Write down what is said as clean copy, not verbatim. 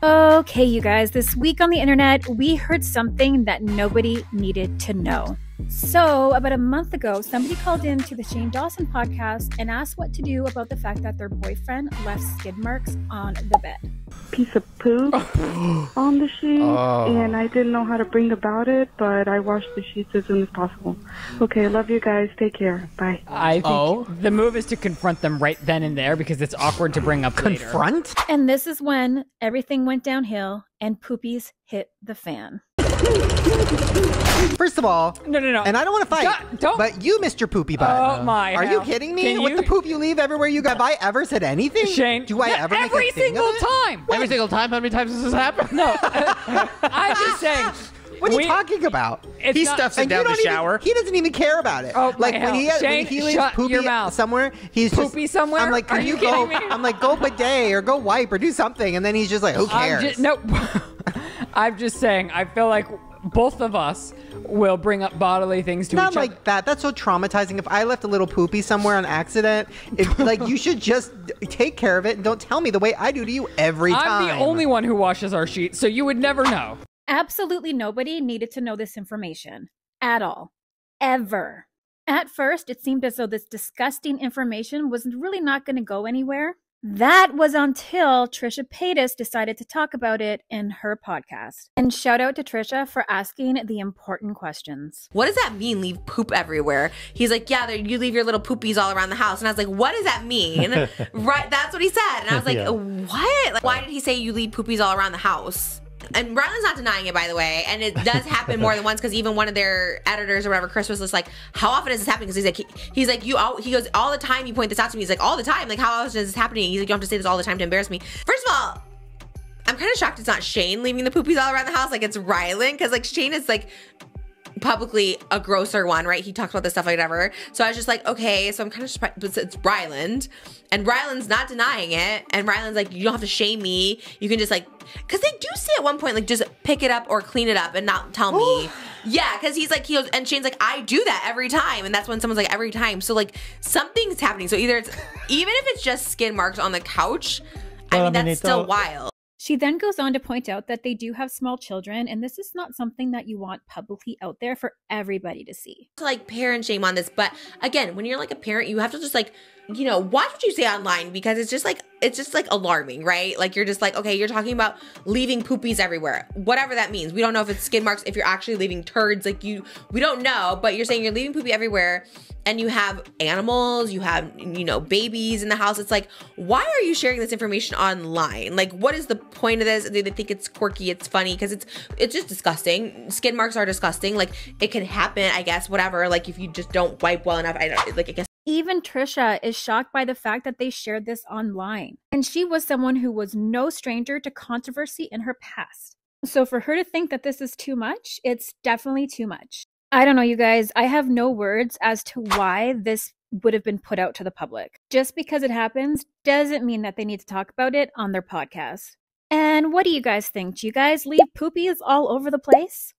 Okay, you guys, this week on the internet, we heard something that nobody needed to know. So, about a month ago, somebody called in to the Shane Dawson podcast and asked what to do about the fact that their boyfriend left skid marks on the bed. Piece of poop on the sheet, and I didn't know how to bring about it, but I washed the sheets as soon as possible. Okay, love you guys. Take care. Bye. I think the move is to confront them right then and there because it's awkward to bring up later. Confront? And this is when everything went downhill and poopies hit the fan. First of all, No. and I don't want to fight, Don't. but you missed your poopy butt. Oh my! Are you kidding me? With the poop you leave everywhere you go. Have I ever said anything? Shane, do I ever make every a thing single of it? time? Every single time? How many times has this happened? No, I'm just saying. What are you talking about? He stuffs it down the shower. He doesn't even care about it. Oh, like my when he hell. Shane, leaves shut poopy your mouth. somewhere, he's just Poopy somewhere? I'm like, can Are you you go? kidding me? I'm like, go bidet or go wipe or do something, and then he's just like, who cares? No, I'm just saying. I feel like both of us will bring up bodily things to Not each like other. that. That's so traumatizing. If I left a little poopy somewhere on accident, like you should just take care of it and don't tell me the way I do to you every time. I'm the only one who washes our sheets, so you would never know. Absolutely nobody needed to know this information. At all. Ever. At first, it seemed as though this disgusting information was really not going to go anywhere. That was until Trisha Paytas decided to talk about it in her podcast. And shout out to Trisha for asking the important questions. What does that mean, leave poop everywhere? He's like, yeah, you leave your little poopies all around the house. And I was like, what does that mean? Right, that's what he said. And I was like, what? Like, why did he say you leave poopies all around the house? And Ryland's not denying it, by the way. And it does happen more than once because even one of their editors or whatever, Chris, was just like, how often is this happening? Because he goes, all the time you point this out to me. He's like, all the time. Like, how often is this happening? He's like, you don't have to say this all the time to embarrass me. First of all, I'm kind of shocked it's not Shane leaving the poopies all around the house. Like, it's Ryland. Because, like, Shane is, like, publicly a grosser one, right? He talks about this stuff, like, whatever. So I was just like, okay. So I'm kind of surprised. But it's Ryland. And Ryland's not denying it. And Ryland's like, you don't have to shame me. You can just, like, because they do say at one point, like, just pick it up or clean it up and not tell me. Yeah, because he goes, and Shane's like, I do that every time. And that's when someone's like, every time. So, like, something's happening. So either it's, even if it's just skin marks on the couch, I mean, that's still wild. She then goes on to point out that they do have small children, and this is not something that you want publicly out there for everybody to see. To, like, parent shame on this, but again, when you're like a parent, you have to just, like, you know, watch what you say online because it's just like alarming, right? Like, you're just like, okay, you're talking about leaving poopies everywhere, whatever that means. We don't know if it's skid marks, if you're actually leaving turds, like we don't know, but you're saying you're leaving poopy everywhere and you have animals, you have, you know, babies in the house. It's like, why are you sharing this information online? Like, what is the point of this? They think it's quirky, it's funny, because it's just disgusting. Skid marks are disgusting. Like, it can happen, I guess, whatever. Like, if you just don't wipe well enough, I guess. Even Trisha is shocked by the fact that they shared this online. And she was someone who was no stranger to controversy in her past. So for her to think that this is too much, it's definitely too much. I don't know, you guys. I have no words as to why this would have been put out to the public. Just because it happens doesn't mean that they need to talk about it on their podcast. And what do you guys think? Do you guys leave poopies all over the place?